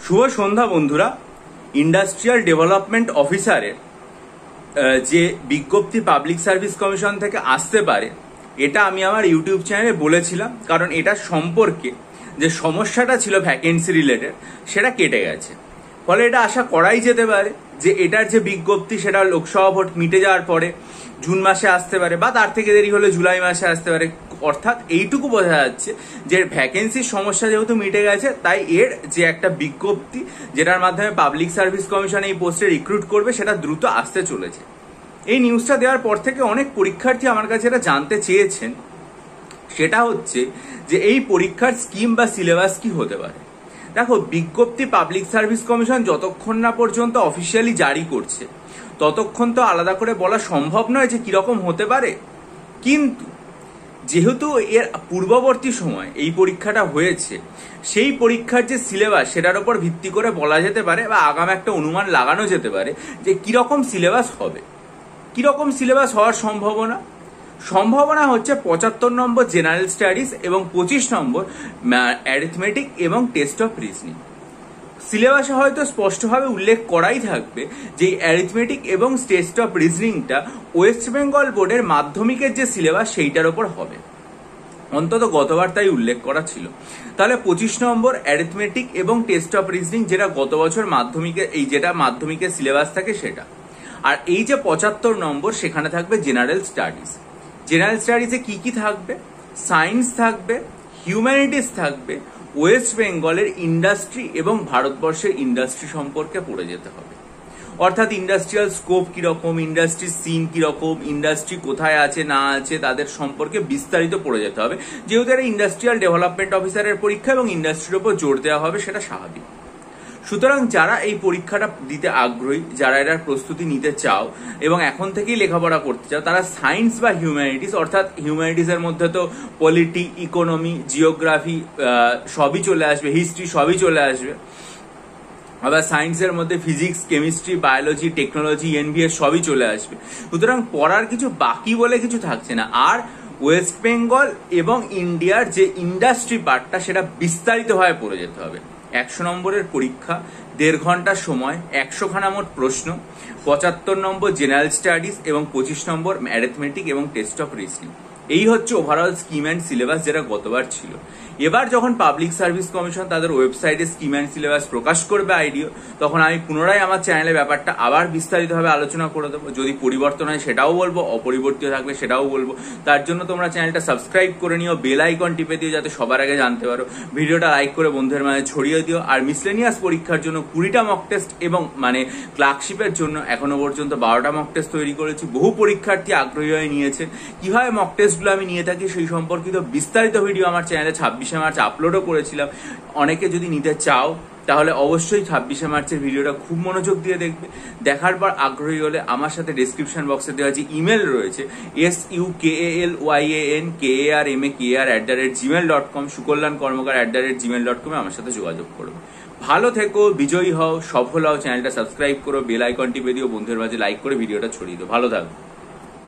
শুভ সন্ধ্যা বন্ধুরা। Industrial development অফিসারের যে বিজ্ঞপ্তি পাবলিক সার্ভিস কমিশন থেকে আসতে পারে, এটা আমি আমার ইউটিউব চ্যানেলে বলেছিলাম, কারণ এটা সম্পর্কে যে সমস্যাটা ছিল ভ্যাকেন্সি রিলেটেড সেটা কেটে গেছে। ফলে এটা আশা করাই যেতে পারে যে এটার যে বিজ্ঞপ্তি সেটা লোকসভা ভোট মিটে যাওয়ার পরে জুন মাসে আসতে পারে, বা তার থেকে দেরি হলে জুলাই মাসে আসতে পারে। অর্থাৎ এইটুকু বোঝা যাচ্ছে যে ভ্যাকেন্সির সমস্যা যেহেতু মিটে গেছে, তাই এর যে একটা বিজ্ঞপ্তি যেটার মাধ্যমে পাবলিক সার্ভিস কমিশন এই পোস্টে রিক্রুট করবে সেটা দ্রুত আসতে চলেছে। এই নিউজটা দেওয়ার পর থেকে অনেক পরীক্ষার্থী আমার কাছে এটা জানতে চেয়েছেন, সেটা হচ্ছে যে এই পরীক্ষার স্কিম বা সিলেবাস কি হতে পারে। দেখো, বিজ্ঞপ্তি পাবলিক সার্ভিস কমিশন যতক্ষণ না পর্যন্ত অফিসিয়ালি জারি করছে ততক্ষণ তো আলাদা করে বলা সম্ভব নয় যে কিরকম হতে পারে। কিন্তু যেহেতু এর পূর্ববর্তী সময় এই পরীক্ষাটা হয়েছে, সেই পরীক্ষার যে সিলেবাস সেটার উপর ভিত্তি করে বলা যেতে পারে বা আগাম একটা অনুমান লাগানো যেতে পারে যে কিরকম সিলেবাস হবে। কিরকম সিলেবাস হওয়ার সম্ভাবনা হচ্ছে 75 নম্বর জেনারেল স্টাডিজ এবং 25 নম্বর অ্যারিথমেটিক এবং টেস্ট অফ রিজনিং। সিলেবাসে হয়তো স্পষ্টভাবে উল্লেখ করাই থাকবে যে অ্যারিথমেটিক এবং টেস্ট অফ রিজনিংটা ওয়েস্ট বেঙ্গল বোর্ডের মাধ্যমিকের যে সিলেবাস সেইটার ওপর হবে। অন্তত গতবার তাই উল্লেখ করা ছিল। তাহলে 25 নম্বর অ্যারিথমেটিক এবং টেস্ট অফ রিজনিং, যেটা গত বছর মাধ্যমিকের সিলেবাস থাকে সেটা। আর এই যে 75 নম্বর, সেখানে থাকবে জেনারেল স্টাডিজ। জেনারেল স্টাডিজে কি কি থাকবে? সায়েন্স থাকবে, হিউম্যানিটিস থাকবে, ওয়েস্ট বেঙ্গলের ইন্ডাস্ট্রি এবং ভারতবর্ষের ইন্ডাস্ট্রি সম্পর্কে পড়ে যেতে হবে। অর্থাৎ ইন্ডাস্ট্রিয়াল স্কোপ কিরকম, ইন্ডাস্ট্রি সিন কিরকম, ইন্ডাস্ট্রি কোথায় আছে না আছে তাদের সম্পর্কে বিস্তারিত পড়ে যেতে হবে। যেহেতু এটা ইন্ডাস্ট্রিয়াল ডেভেলপমেন্ট অফিসারের পরীক্ষা এবং ইন্ডাস্ট্রির উপর জোর দেওয়া হবে, সেটা স্বাভাবিক। সুতরাং যারা এই পরীক্ষাটা দিতে আগ্রহী, যারা এটার প্রস্তুতি নিতে চাও এবং এখন থেকেই লেখাপড়া করতে চাও, তারা সায়েন্স বা হিউম্যানিটিস, অর্থাৎ হিউম্যানিটিসের মধ্যে তো পলিটি, ইকোনমি, জিওগ্রাফি সবই চলে আসবে, হিস্ট্রি সবই চলে আসবে। আবার সায়েন্সের মধ্যে physics, chemistry, biology, technology, NVS সবই চলে আসবে। সুতরাং পড়ার কিছু বাকি বলে কিছু থাকছে না। আর ওয়েস্ট বেঙ্গল এবং ইন্ডিয়ার যে ইন্ডাস্ট্রি পার্টটা, সেটা বিস্তারিতভাবে পড়ে যেতে হবে। 100 নম্বরের পরীক্ষা, 1.5 ঘন্টার সময়, 100 খানা মোট প্রশ্ন, 75 নম্বর জেনারেল স্টাডিজ এবং 25 নম্বর অ্যারিথমেটিক এবং টেস্ট অফ রিজনিং। এই হচ্ছে ওভারঅল স্কিম অ্যান্ড সিলেবাস, যেটা গতবার ছিল। এবার যখন পাবলিক সার্ভিস কমিশন তাদের ওয়েবসাইটে স্কিম অ্যান্ড সিলেবাস প্রকাশ করবে আইডিও, তখন আমি পুনরায় আমার চ্যানেলে ব্যাপারটা আবার বিস্তারিতভাবে আলোচনা করে দেবো। যদি পরিবর্তন হয় সেটাও বলবো, অপরিবর্তিত থাকলে সেটাও বলবো। তার জন্য তোমরা চ্যানেলটা সাবস্ক্রাইব করে নিও, বেল আইকন টিপে দিও যাতে সবার আগে জানতে পারো। ভিডিওটা লাইক করে বন্ধুদের মাঝে ছড়িয়ে দিও। আর মিসলেনিয়াস পরীক্ষার জন্য 20টা মক টেস্ট এবং ক্লার্কশিপের জন্য এখনো পর্যন্ত 12টা মক টেস্ট তৈরি করেছি। বহু পরীক্ষার্থী আগ্রহী হয়ে নিয়েছে। কিভাবে মক টেস্টগুলো আমি নিয়ে থাকি সেই সম্পর্কিত বিস্তারিত ভিডিও আমার চ্যানেলে 26শে মার্চ আপলোডও করেছিলাম। অনেকে যদি নিতে চাও তাহলে অবশ্যই 26শে মার্চের ভিডিওটা খুব মনোযোগ দিয়ে দেখবে। দেখার পর আগ্রহী হলে আমার সাথে ডেসক্রিপশন বক্সে দেওয়া যে ইমেল রয়েছে sukalyankar@gmail.com, sukalyankar@gmail.com আমার সাথে যোগাযোগ করবে। ভালো থেকো, বিজয়ী হও, সফল হও। চ্যানেলটা সাবস্ক্রাইব করো, বেল আইকন টিপে দিও, বন্ধুদের মাঝে লাইক করে ভিডিওটা ছড়িয়ে দিও। ভালো থাকো।